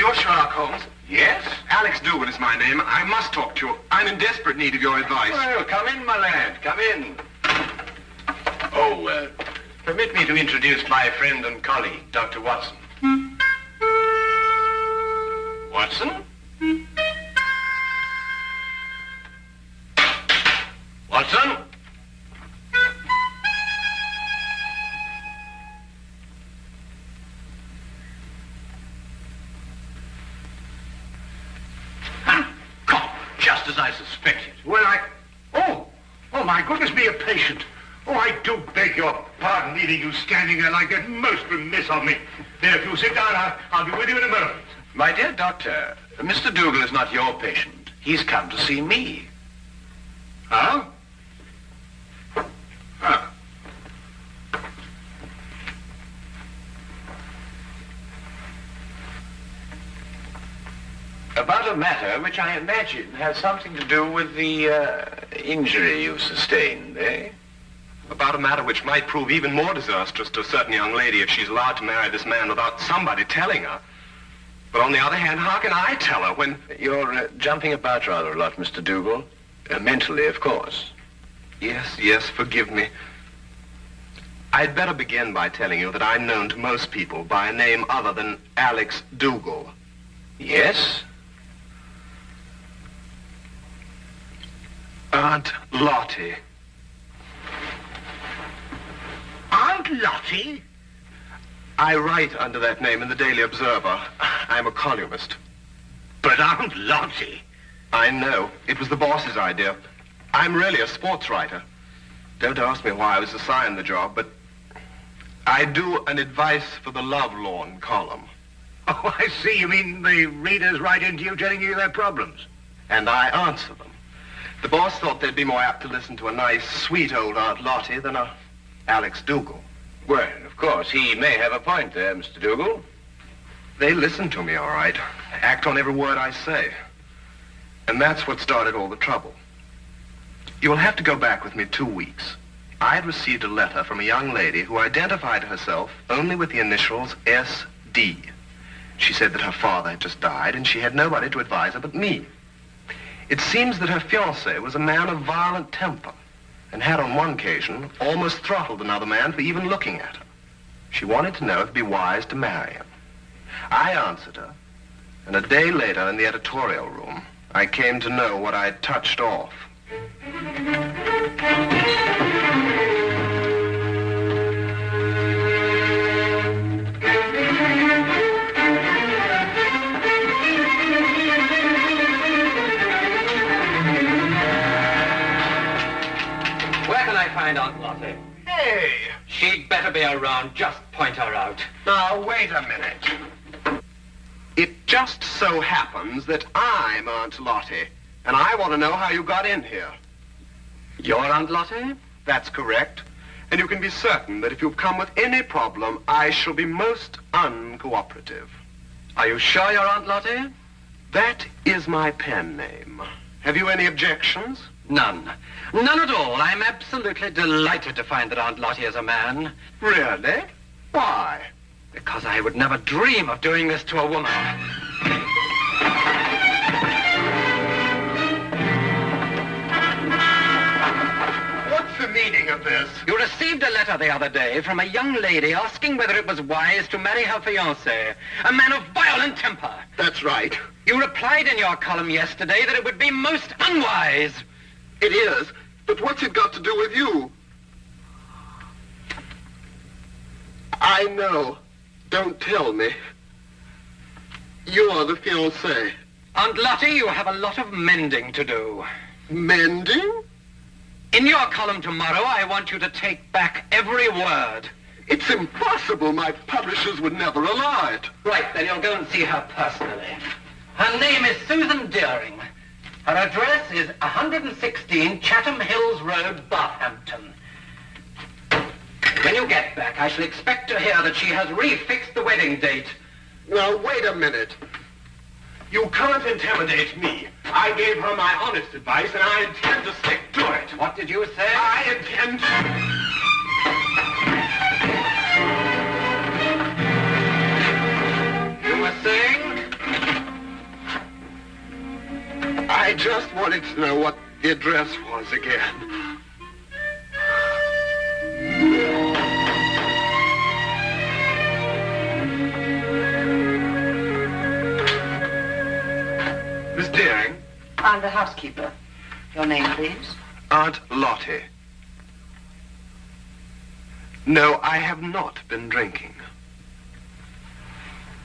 You're Sherlock Holmes? Yes? Alex Dougall is my name. I must talk to you. I'm in desperate need of your advice. Well, come in, my lad. Come in. Oh, permit me to introduce my friend and colleague, Dr. Watson. Watson? Watson? Just as I suspected. Well, Oh, my goodness me, a patient. Oh, I do beg your pardon leaving you standing there like that. Most remiss of me. There, if you sit down, I'll be with you in a moment. My dear doctor, Mr. Dougall is not your patient. He's come to see me. Huh? Huh. About a matter which I imagine has something to do with the injury you sustained, eh? About a matter which might prove even more disastrous to a certain young lady if she's allowed to marry this man without somebody telling her. But on the other hand, how can I tell her when... You're jumping about rather a lot, Mr. Dougall. Mentally, of course. Yes, forgive me. I'd better begin by telling you that I'm known to most people by a name other than Alex Dougall. Yes? Aunt Lottie. Aunt Lottie? I write under that name in the Daily Observer. I'm a columnist. But Aunt Lottie? I know. It was the boss's idea. I'm really a sports writer. Don't ask me why I was assigned the job, but I do an advice for the lovelorn column. Oh, I see. You mean the readers write into you telling you their problems? And I answer them. The boss thought they'd be more apt to listen to a nice, sweet old Aunt Lottie than a Alex Dougall. Well, of course, he may have a point there, Mr. Dougall. They listen to me, all right. Act on every word I say. And that's what started all the trouble. You'll have to go back with me 2 weeks. I had received a letter from a young lady who identified herself only with the initials S.D. She said that her father had just died and she had nobody to advise her but me. It seems that her fiancé was a man of violent temper and had on one occasion almost throttled another man for even looking at her. She wanted to know if it'd be wise to marry him. I answered her, and a day later in the editorial room, I came to know what I'd touched off. Find Aunt Lottie. Hey! She'd better be around. Just point her out. Now, wait a minute. It just so happens that I'm Aunt Lottie, and I want to know how you got in here. You're Aunt Lottie? That's correct. And you can be certain that if you've come with any problem, I shall be most uncooperative. Are you sure you're Aunt Lottie? That is my pen name. Have you any objections? None. None at all. I'm absolutely delighted to find that Aunt Lottie is a man. Really? Why? Because I would never dream of doing this to a woman. What's the meaning of this? You received a letter the other day from a young lady asking whether it was wise to marry her fiancé, a man of violent temper. That's right. You replied in your column yesterday that it would be most unwise. It is, but what's it got to do with you? I know. Don't tell me. You're the fiancé. Aunt Lottie, you have a lot of mending to do. Mending? In your column tomorrow, I want you to take back every word. It's impossible. My publishers would never allow it. Right, then you'll go and see her personally. Her name is Susan Deering. Her address is 116 Chatham Hills Road, Barhampton. When you get back, I shall expect to hear that she has refixed the wedding date. Now, wait a minute. You can't intimidate me. I gave her my honest advice, and I intend to stick to it. What did you say? I intend to... You were saying? I just wanted to know what the address was again. Miss Deering? I'm the housekeeper. Your name, please? Aunt Lottie. No, I have not been drinking.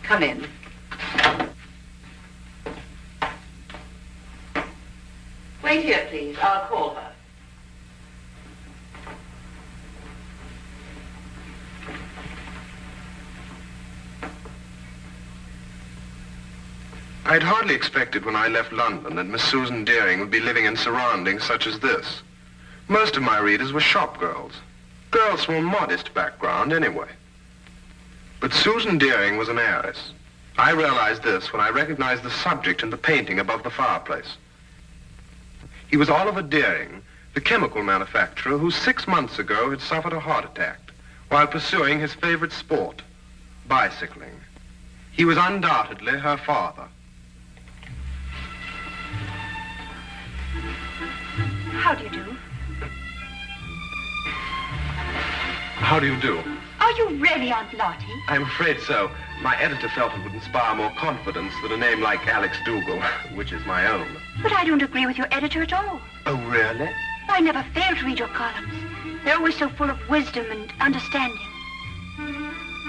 Come in. Wait here, please. I'll call her. I'd hardly expected when I left London that Miss Susan Deering would be living in surroundings such as this. Most of my readers were shop girls. Girls from a modest background, anyway. But Susan Deering was an heiress. I realized this when I recognized the subject in the painting above the fireplace. He was Oliver Deering, the chemical manufacturer who 6 months ago had suffered a heart attack while pursuing his favorite sport, bicycling. He was undoubtedly her father. How do you do? How do you do? Are you really Aunt Lottie? I'm afraid so. My editor felt it would inspire more confidence than a name like Alex Dougall, which is my own. But I don't agree with your editor at all. Oh, really? I never fail to read your columns. They're always so full of wisdom and understanding.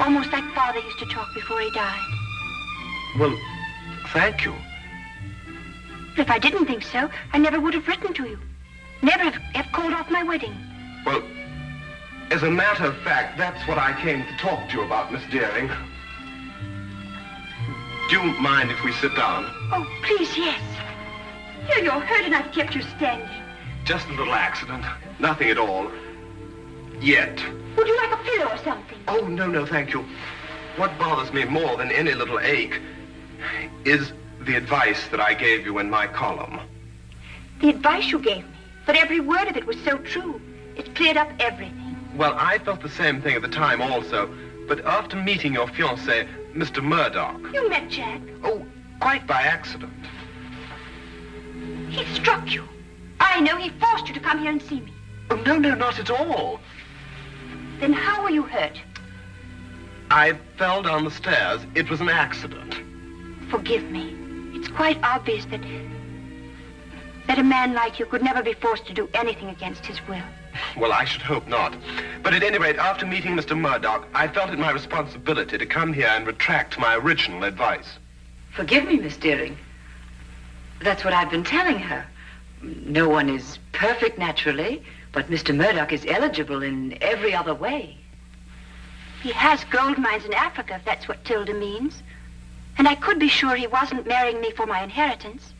Almost like Father used to talk before he died. Well, thank you. But if I didn't think so, I never would have written to you. Never have called off my wedding. Well, as a matter of fact, that's what I came to talk to you about, Miss Deering. Do you mind if we sit down? Oh, please, yes. Here you're hurt and I've kept you standing. Just a little accident. Nothing at all. Yet. Would you like a pillow or something? Oh, no, thank you. What bothers me more than any little ache is the advice that I gave you in my column. The advice you gave me, but every word of it was so true. It cleared up everything. Well, I felt the same thing at the time also, but after meeting your fiancé, Mr. Murdock... You met Jack? Oh, quite by accident. He struck you. I know he forced you to come here and see me. Oh, no, not at all. Then how were you hurt? I fell down the stairs. It was an accident. Forgive me. It's quite obvious that a man like you could never be forced to do anything against his will. Well, I should hope not. But at any rate, after meeting Mr. Murdock, I felt it my responsibility to come here and retract my original advice. Forgive me, Miss Deering. That's what I've been telling her. No one is perfect naturally, but Mr. Murdock is eligible in every other way. He has gold mines in Africa, if that's what Tilda means. And I could be sure he wasn't marrying me for my inheritance.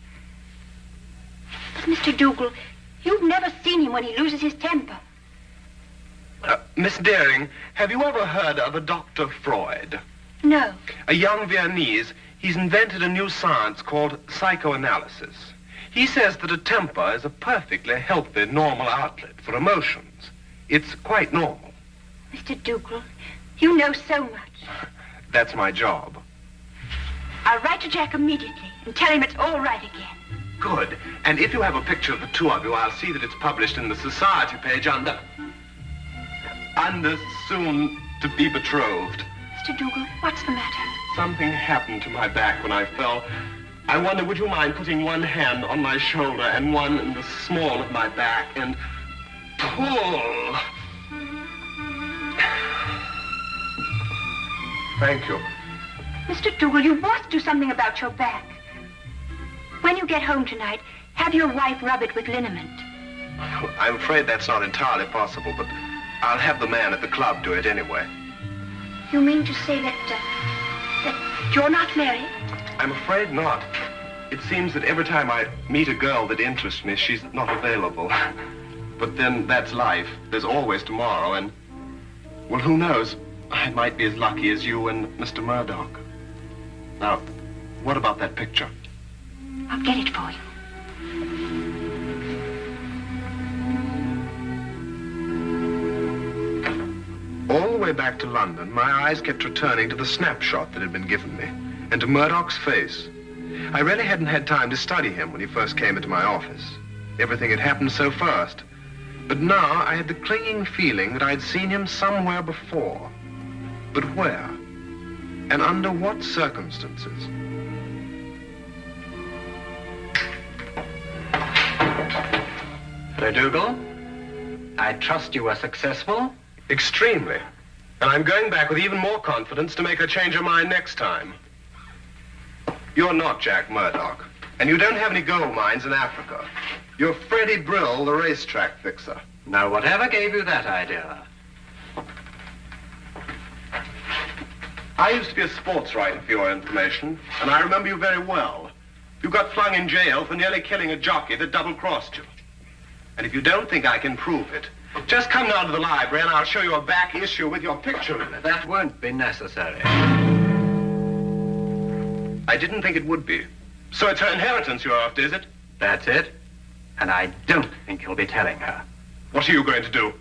But, Mr. Dougall, you've never seen him when he loses his temper. Miss Deering, have you ever heard of a Dr. Freud? No. A young Viennese. He's invented a new science called psychoanalysis. He says that a temper is a perfectly healthy, normal outlet for emotions. It's quite normal. Mr. Dougall, you know so much. That's my job. I'll write to Jack immediately and tell him it's all right again. Good. And if you have a picture of the two of you, I'll see that it's published in the society page under soon to be betrothed. Mr. Dougall, what's the matter? Something happened to my back when I fell. I wonder, would you mind putting one hand on my shoulder and one in the small of my back and pull? Thank you. Mr. Dougall, you must do something about your back. When you get home tonight, have your wife rub it with liniment. I'm afraid that's not entirely possible, but I'll have the man at the club do it anyway. You mean to say that you're not married? I'm afraid not. It seems that every time I meet a girl that interests me, she's not available. But then that's life. There's always tomorrow, and, well, who knows? I might be as lucky as you and Mr. Murdock. Now, what about that picture? I'll get it for you. All the way back to London, my eyes kept returning to the snapshot that had been given me, and to Murdock's face. I really hadn't had time to study him when he first came into my office. Everything had happened so fast. But now I had the clinging feeling that I'd seen him somewhere before. But where? And under what circumstances? Hello, Dougall. I trust you were successful. Extremely. And I'm going back with even more confidence to make her change her mind next time. You're not Jack Murdock. And you don't have any gold mines in Africa. You're Freddie Brill, the racetrack fixer. Now, whatever gave you that idea? I used to be a sports writer, for your information, and I remember you very well. You got flung in jail for nearly killing a jockey that double-crossed you. And if you don't think I can prove it, just come down to the library and I'll show you a back issue with your picture in it. That won't be necessary. I didn't think it would be. So it's her inheritance you're after, is it? That's it. And I don't think you'll be telling her. What are you going to do?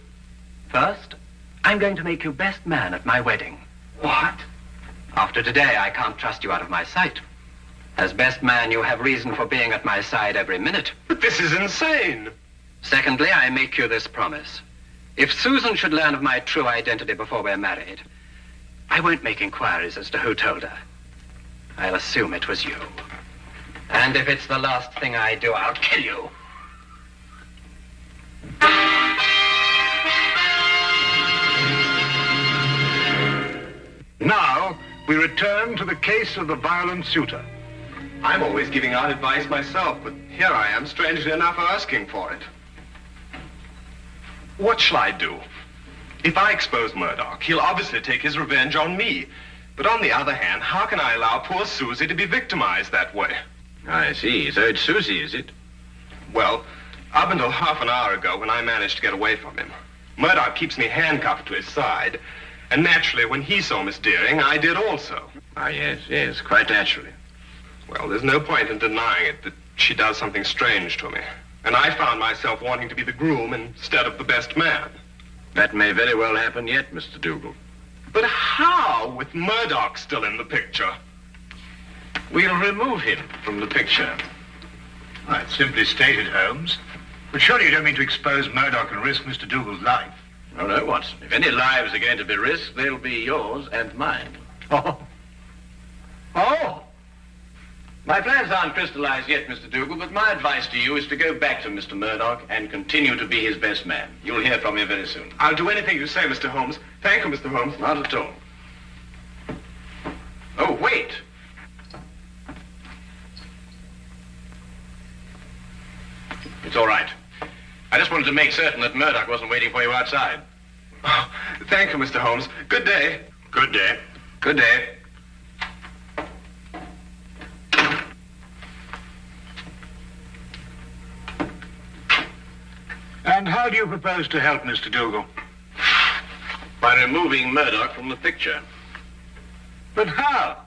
First, I'm going to make you best man at my wedding. What? After today, I can't trust you out of my sight. As best man, you have reason for being at my side every minute. But this is insane. Secondly, I make you this promise. If Susan should learn of my true identity before we're married, I won't make inquiries as to who told her. I'll assume it was you. And if it's the last thing I do, I'll kill you. Now, we return to the case of the violent suitor. I'm always giving out advice myself, but here I am, strangely enough, asking for it. What shall I do? If I expose Murdock, he'll obviously take his revenge on me. But on the other hand, how can I allow poor Susie to be victimized that way? I see. So it's Susie, is it? Well, up until half an hour ago when I managed to get away from him, Murdock keeps me handcuffed to his side. And naturally, when he saw Miss Deering, I did also. Ah, yes, quite naturally. Well, there's no point in denying it that she does something strange to me. And I found myself wanting to be the groom instead of the best man. That may very well happen yet, Mr. Dougall. But how, with Murdock still in the picture? We'll remove him from the picture. That's simply stated, Holmes. But surely you don't mean to expose Murdock and risk Mr. Dougall's life. No, Watson. If any lives are going to be risked, they'll be yours and mine. Oh! My plans aren't crystallized yet, Mr. Dougall, but my advice to you is to go back to Mr. Murdock and continue to be his best man. You'll hear from me very soon. I'll do anything you say, Mr. Holmes. Thank you, Mr. Holmes. Not at all. Oh, wait. It's all right. I just wanted to make certain that Murdock wasn't waiting for you outside. Oh, thank you, Mr. Holmes. Good day. Good day. Good day. And how do you propose to help Mr. Dougall? By removing Murdock from the picture. But how?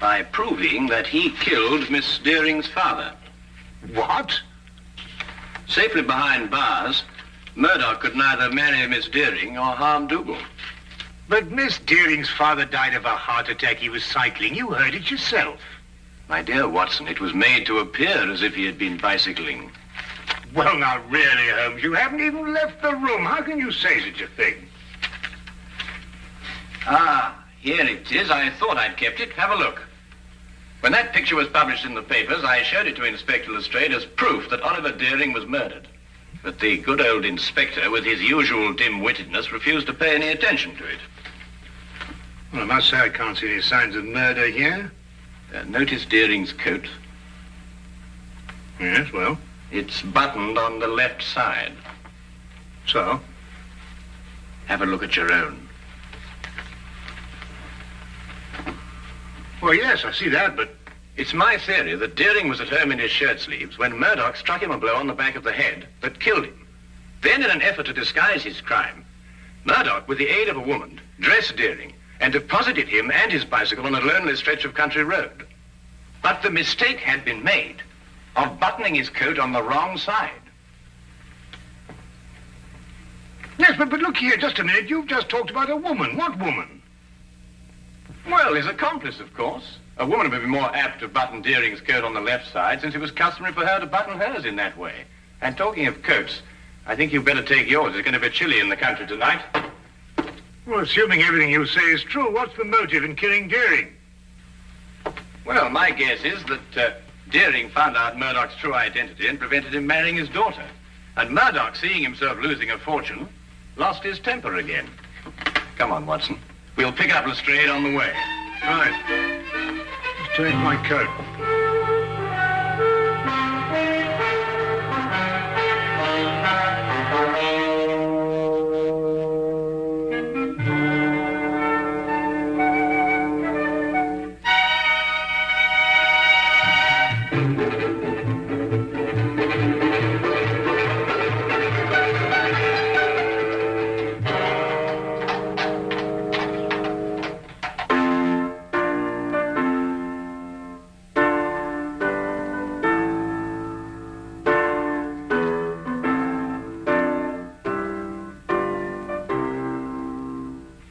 By proving that he killed Miss Deering's father. What? Safely behind bars, Murdock could neither marry Miss Deering or harm Dougall. But Miss Deering's father died of a heart attack. He was cycling. You heard it yourself. My dear Watson, it was made to appear as if he had been bicycling. Well, now, really, Holmes, you haven't even left the room. How can you say such a thing? Ah, here it is. I thought I'd kept it. Have a look. When that picture was published in the papers, I showed it to Inspector Lestrade as proof that Oliver Deering was murdered. But the good old inspector, with his usual dim-wittedness, refused to pay any attention to it. Well, I must say I can't see any signs of murder here. Notice Deering's coat. Yes, well, It's buttoned on the left side. so? Have a look at your own. Well, yes, I see that, but... It's my theory that Deering was at home in his shirt sleeves when Murdock struck him a blow on the back of the head that killed him. Then, in an effort to disguise his crime, Murdock, with the aid of a woman, dressed Deering and deposited him and his bicycle on a lonely stretch of country road. But the mistake had been made of buttoning his coat on the wrong side. Yes, but look here, just a minute. You've just talked about a woman. What woman? Well, his accomplice, of course. A woman would be more apt to button Deering's coat on the left side, since it was customary for her to button hers in that way. And talking of coats, I think you'd better take yours. It's going to be chilly in the country tonight. Well, assuming everything you say is true, what's the motive in killing Deering? Well, my guess is that Deering found out Murdock's true identity and prevented him marrying his daughter. And Murdock, seeing himself losing a fortune, lost his temper again. Come on, Watson. We'll pick up Lestrade on the way. Right. Just change my coat.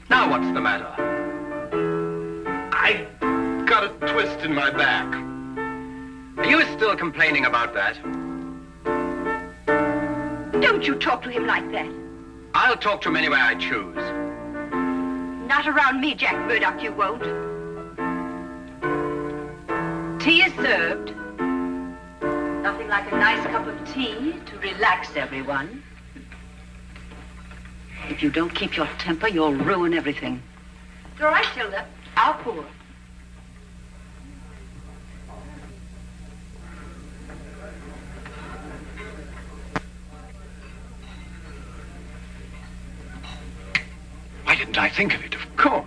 Now what's the matter? I got a twist in my back. Are you still complaining about that? Don't you talk to him like that. I'll talk to him any way I choose. Not around me, Jack Murdock, you won't. Tea is served. Nothing like a nice cup of tea to relax everyone. If you don't keep your temper, you'll ruin everything. It's all right, Tilda. I'll pour. Why didn't I think of it? Of course.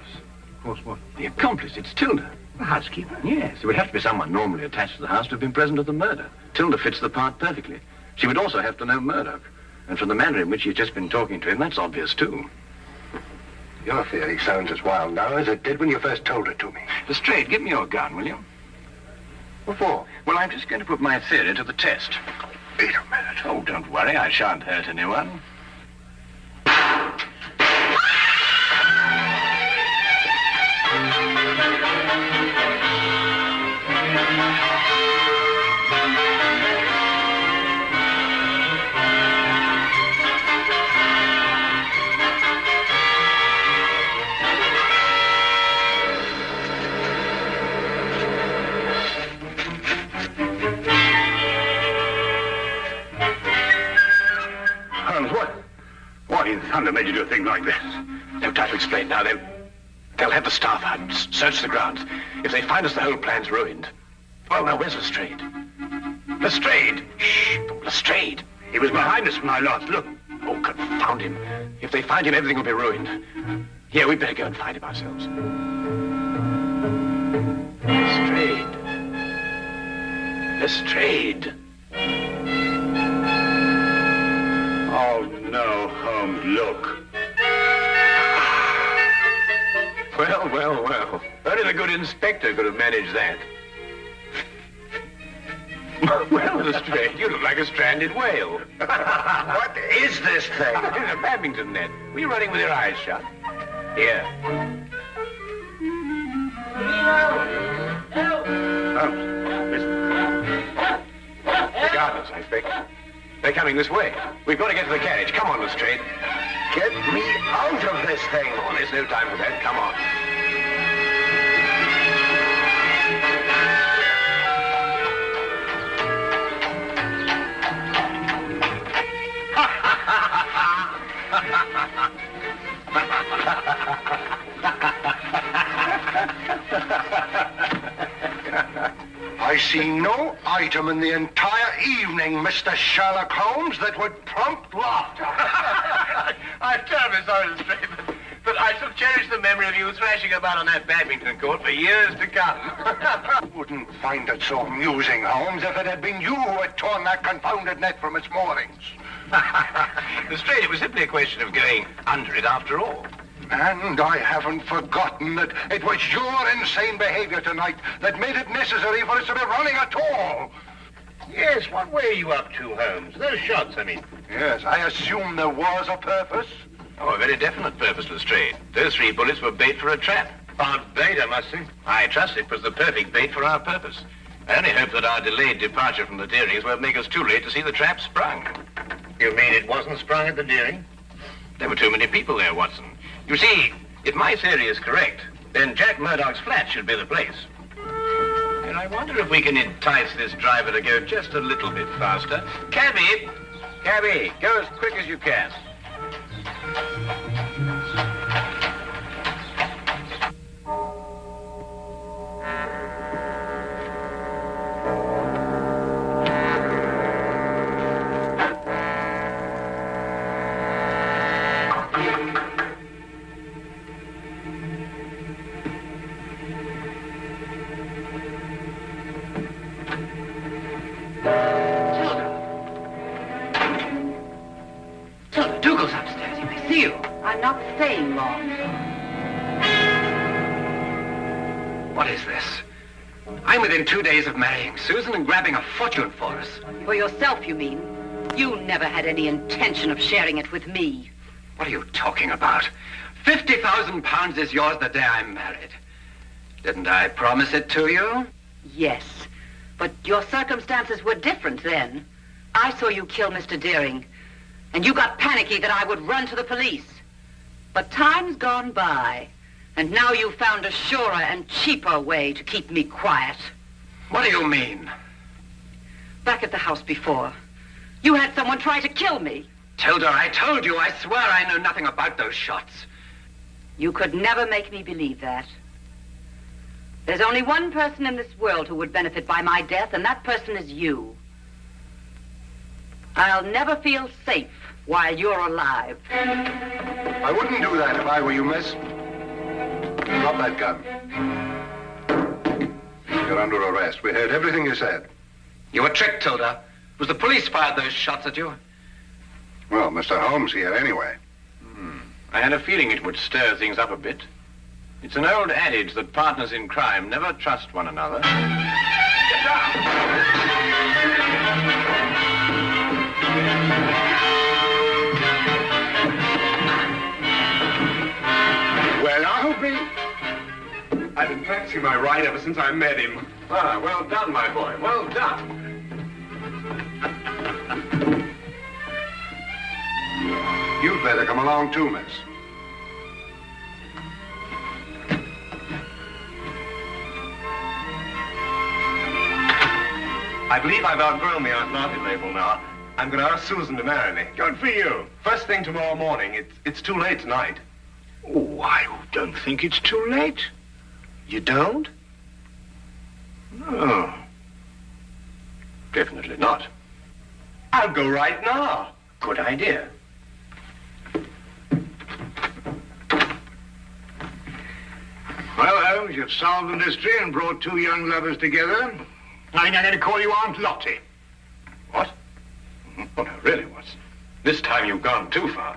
Of course, what? The accomplice, it's Tilda. The housekeeper? Yes, it would have to be someone normally attached to the house to have been present at the murder. Tilda fits the part perfectly. She would also have to know Murdock. And from the manner in which she's just been talking to him, that's obvious, too. Your theory sounds as wild now as it did when you first told it to me. Lestrade, give me your gun, will you? What for? Well, I'm just going to put my theory to the test. Wait a minute. Oh, don't worry, I shan't hurt anyone. Holmes, what in thunder made you do a thing like this? No time to explain now. They'll have the staff out and search the grounds. If they find us, the whole plan's ruined. Well, now, where's Lestrade? Lestrade! Shh! Lestrade! He was behind us when I last looked. Oh, confound him. If they find him, everything will be ruined. Here, we'd better go and find him ourselves. Lestrade. Lestrade. Oh, no, Holmes, look. Well. Only the good inspector could have managed that. Well, Lestrade, you look like a stranded whale. What is this thing? It's a badminton net. Were you running with your eyes shut? Here. Holmes, listen. The gardeners, I expect. They're coming this way. We've got to get to the carriage. Come on, Lestrade. Get me out of this thing. Oh, there's no time for that. Come on. I see no item in the entire evening, Mr. Sherlock Holmes, that would prompt laughter. I'm terribly sorry, Lestrade, but I shall cherish the memory of you thrashing about on that badminton court for years to come. I wouldn't find it so amusing, Holmes, if it had been you who had torn that confounded net from its moorings. Lestrade, it was simply a question of going under it after all. And I haven't forgotten that it was your insane behavior tonight that made it necessary for us to be running at all. Yes, what were you up to, Holmes? Those shots, I mean. Yes, I assume there was a purpose. Oh, a very definite purpose, Lestrade. Those 3 bullets were bait for a trap. Odd bait, I must say. I trust it was the perfect bait for our purpose. I only hope that our delayed departure from the Deerings won't make us too late to see the trap sprung. You mean it wasn't sprung at the Deering? There were too many people there, Watson. You see, if my theory is correct, then Jack Murdock's flat should be the place. And I wonder if we can entice this driver to go just a little bit faster. Cabby! Cabby, go as quick as you can. Dougall's upstairs. He may see you. I'm not staying long. What is this? I'm within 2 days of marrying Susan and grabbing a fortune for us. For yourself, you mean? You never had any intention of sharing it with me. What are you talking about? £50,000 is yours the day I'm married. Didn't I promise it to you? Yes, but your circumstances were different then. I saw you kill Mr. Deering, and you got panicky that I would run to the police. But time's gone by, and now you've found a surer and cheaper way to keep me quiet. What do you mean? Back at the house before, you had someone try to kill me. Tilda, I told you, I swear I know nothing about those shots. You could never make me believe that. There's only one person in this world who would benefit by my death, and that person is you. I'll never feel safe while you're alive. I wouldn't do that if I were you, miss. Drop that gun. You're under arrest. We heard everything you said. You were tricked, Tilda. It was the police fired those shots at you. Well, Mr. Holmes here anyway. I had a feeling it would stir things up a bit. It's an old adage that partners in crime never trust one another. Get down! Well, I'll be. I've been practicing my ride ever since I met him. Ah, well done, my boy. Well done. You'd better come along too, miss. I believe I've outgrown the Aunt Martin label now. I'm going to ask Susan to marry me. Good for you. First thing tomorrow morning. It's too late tonight. Oh, I don't think it's too late. You don't? No. Definitely not. I'll go right now. Good idea. Well, Holmes, you've solved the mystery and brought two young lovers together. I think I'm going to call you Aunt Lottie. What? Oh, no, really, Watson. This time you've gone too far.